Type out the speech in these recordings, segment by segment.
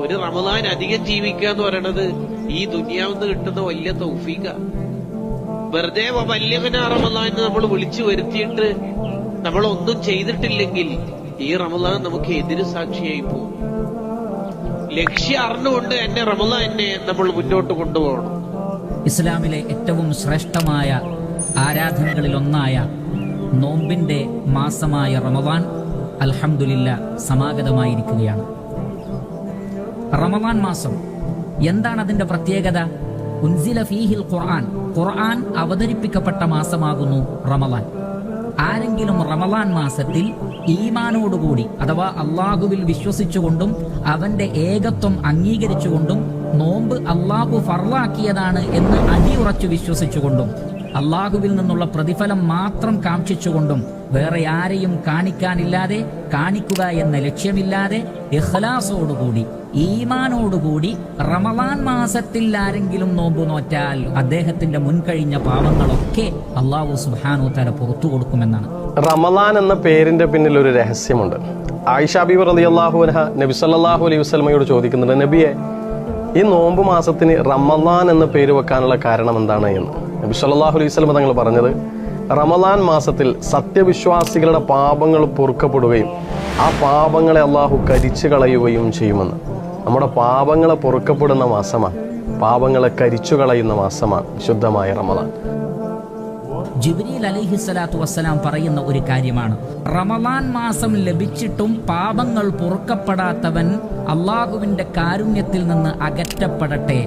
ഒരു റമദാൻ അധികം ജീവിക്കുക എന്ന് പറയണത് ഈ ദുനിയാവിന്ന് കിട്ടുന്ന വലിയ തൗഫീഖ. വെറുതെ വല്യവന റമദാൻ നമ്മൾ വിളിച്ചു വരുത്തിയിട്ട് നമ്മളൊന്നും ചെയ്തിട്ടില്ലെങ്കിൽ ഈ റമദാൻ നമുക്ക് എതിര് സാക്ഷിയായി പോകും. ലക്ഷ്യം അറിഞ്ഞുകൊണ്ട് തന്നെ റമദാനെ നമ്മൾ മുന്നോട്ട് കൊണ്ടുപോകണം. ഇസ്ലാമിലെ ഏറ്റവും ശ്രേഷ്ഠമായ ആരാധനകളിൽ ഒന്നായ നോമ്പിന്റെ മാസമായ റമദാൻ അൽഹംദുലില്ലാ സമാഗതമായിരിക്കുകയാണ്. റമദാൻ മാസം എന്താണ് അതിന്റെ പ്രത്യേകത? ഉൻസില ഫീഹിൽ ഖുർആൻ, ഖുർആൻ അവതരിപ്പിക്കപ്പെട്ട മാസമാകുന്നു റമദാൻ. ആരെങ്കിലും റമദാൻ മാസത്തിൽ ഈമാനോടുകൂടി അഥവാ അള്ളാഹുവിൽ വിശ്വസിച്ചുകൊണ്ടും അവന്റെ ഏകത്വം അംഗീകരിച്ചുകൊണ്ടും നോമ്പ് അള്ളാഹു ഫർളാക്കിയതാണ് എന്ന് അടിയുറച്ചു വിശ്വസിച്ചുകൊണ്ടും അള്ളാഹുവിൽ നിന്നുള്ള പ്രതിഫലം മാത്രം കാക്ഷിച്ചുകൊണ്ടും വേറെ ആരെയും കാണിക്കാനില്ലാതെ, കാണിക്കുക എന്ന ലക്ഷ്യമില്ലാതെ ഇഖ്ലാസോടുകൂടി ഈമാനോടുകൂടി റമദാൻ മാസത്തിൽ ആരെങ്കിലും നോമ്പ് നോറ്റാൽ അദ്ദേഹത്തിന്റെ മുൻകഴിഞ്ഞ പാപങ്ങളൊക്കെ അള്ളാഹു സുബ്ഹാനഹു വ തആല പുറത്തു കൊടുക്കുമെന്നാണ്. റമദാൻ എന്ന പേരിന്റെ പിന്നിൽ ഒരു രഹസ്യമുണ്ട്. ആയിഷ ബീവി റളിയല്ലാഹു അൻഹ നബി സല്ലല്ലാഹു അലൈഹി വസല്ലമയോട് ചോദിക്കുന്നുണ്ട്, നബിയെ, ഈ നോമ്പ് മാസത്തിന് റമദാൻ എന്ന പേര് വെക്കാനുള്ള കാരണം എന്താണ് എന്ന്. നബി സല്ലല്ലാഹു അലൈഹി വസല്ലം തങ്ങൾ പറഞ്ഞത്, റമദാൻ മാസത്തിൽ സത്യവിശ്വാസികളുടെ പാപങ്ങൾ പൊറുക്കപ്പെടുകയും ആ പാപങ്ങളെ അള്ളാഹു കരിച്ചു കളയുകയും ചെയ്യുമെന്ന്. നമ്മുടെ പാപങ്ങളെ പൊറുക്കപ്പെടുന്ന മാസമാണ്, പാപങ്ങളെ കരിച്ചു കളയുന്ന മാസമാണ് വിശുദ്ധമായ റമദാൻ. ജിബ്രീൽ അലൈഹിസ്സലാത്തു വസ്സലാം പറയുന്ന ഒരു കാര്യമാണ്, റമദാൻ മാസം ലഭിച്ചിട്ടും പാപങ്ങൾ പൊറുക്കപ്പെടാത്തവൻ അള്ളാഹുവിന്റെ കാരുണ്യത്തിൽ നിന്ന് അകറ്റപ്പെടട്ടെ,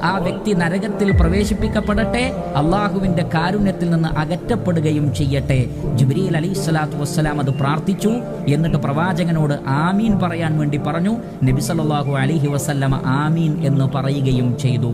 ആ വ്യക്തി നരകത്തിൽ പ്രവേശിപ്പിക്കപ്പെടട്ടെ, അള്ളാഹുവിന്റെ കാരുണ്യത്തിൽ നിന്ന് അകറ്റപ്പെടുകയും ചെയ്യട്ടെ. ജിബ്രീൽ അലൈഹിസ്സലാത്തു വസ്സലാം അത് പ്രാർത്ഥിച്ചു. എന്നിട്ട് പ്രവാചകനോട് ആമീൻ പറയാൻ വേണ്ടി പറഞ്ഞു. നബി സല്ലല്ലാഹു അലൈഹി വസല്ലമ ആമീൻ എന്ന് പറയുകയും ചെയ്തു.